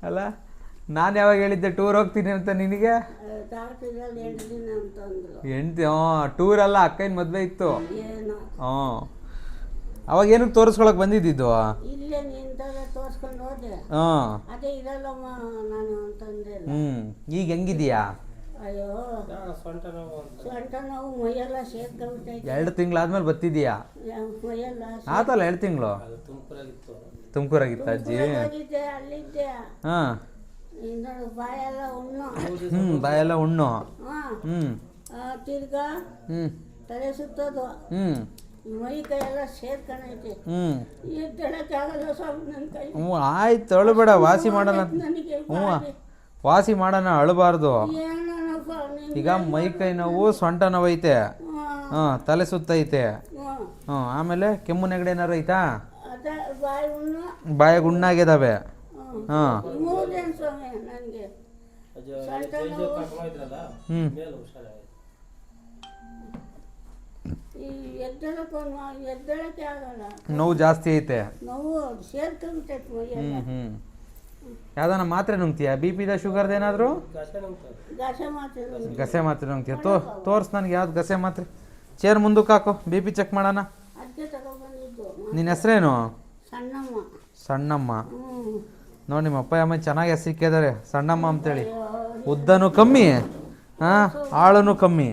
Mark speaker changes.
Speaker 1: ಅಲ್ಲ ನಾನು ಯಾವಾಗ ಹೇಳಿದ್ದೆ ಟೂರ್ ಹೋಗ್ತೀನಿ ಅಂತ ನಿನಗೆ?
Speaker 2: ಡಾಕ್ಟ್ರಲ್ಲಿ 8 ದಿನ ಅಂತಂದ್ರು.
Speaker 1: ಹೆಂಡ್ತಿ ಟೂರ್ ಅಲ್ಲ, ಅಕ್ಕನ ಮದುವೆ ಇತ್ತು.
Speaker 2: ಏನೋ
Speaker 1: ಅವಾಗ ಏನಕ್ಕೆ ತೋರಿಸ್ಕೊಳಕ್ ಬಂದಿದ್ದು?
Speaker 2: ಇಲ್ಲೇ ನಿಂತಾಗ ತೋರಿಸ್ಕೊಂಡು ಹೋದೆ. ಅದೇ ಇರಲ್ಲಮ್ಮ ನಾನು ಅಂತಂದೆ.
Speaker 1: ಈಗ ಹೆಂಗಿದೀಯಾ?
Speaker 2: ಅಯ್ಯೋ ಸೊಂಟ ನೋವು ಮೈಯೆಲ್ಲ ಸೇರ್ಕೊಂಡ್ಬಿಟ್ಟೈತೆ.
Speaker 1: 2 ತಿಂಗಳಾದ್ಮೇಲೆ ಬರ್ತಿದೀಯಾ?
Speaker 2: ಮೈಯೆಲ್ಲ
Speaker 1: ಆತಲ್ಲ 2 ತಿಂಗಳು. ತುಮಕೂರಾಗಿತ್ತ ಅಜ್ಜಿ?
Speaker 2: ಅಲ್ಲಿದ್ದೆ. ಬಾಯೆಲ್ಲ ಹುಣ್ಣು.
Speaker 1: ಬಾಯೆಲ್ಲ ಹುಣ್ಣು.
Speaker 2: ತಿರ್ಗಾ ತಲೆ ಸುತ್ತೋದು. ಮೈ ಕೈ ಎಲ್ಲ ಸೇರ್ಕೊಂಡೈತೆ. ಎದ್ದೇಳಕ್ಕಾಗಲ್ಲ ಸ್ವಾಮಿ ನನ್ನ ಕೈ.
Speaker 1: ಆಯ್ತು ಅಳಬೇಡ, ವಾಸಿ ಮಾಡೋಣ. ವಾಸಿ ಮಾಡೋಣ, ಅಳಬಾರ್ದು. ಈಗ ಮೈ ಕೈ ನೋವು, ಸೊಂಟ ನೋವು ಐತೆ, ತಲೆ ಸುತ್ತೈತೆ. ಆಮೇಲೆ ಕೆಮ್ಮು ನೆಗಡಿ ಏನಾರು ಐತಾ? ಬಾಯಾಗ ಹುಣ್ಣಾಗಿದ್ದಾವೆ. ನೋವು ಜಾಸ್ತಿ ಐತೆ. ಯಾವ್ದಾನ ಮಾತ್ರೆ ನುಂಗ್ತೀಯಾ? BP-ದ ಶುಗರ್ದ ಏನಾದ್ರು? ಗಸೆ ಮಾತ್ರೆ ನುಂಗ್ತೀಯ? ತೋರ್ಸ್ ನನಗೆ ಯಾವ್ದು ಗಸೆ ಮಾತ್ರೆ. ಚೇರ್ ಮುಂದಕ್ಕೆ ಹಾಕೋ, BP ಚೆಕ್ ಮಾಡೋಣ. ನಿನ್ನ ಹೆಸ್ರೇನು? ಸಣ್ಣಮ್ಮ. ನೋಡಿ ನಿಮ್ಮ ಅಪ್ಪ ಅಮ್ಮ ಚೆನ್ನಾಗಿ ಹೆಸರು ಸಿಕ್ಕಿದ್ದಾರೆ, ಸಣ್ಣಮ್ಮ ಅಂತೇಳಿ. ಉದ್ದನೂ ಕಮ್ಮಿ, ಆಳನು ಕಮ್ಮಿ.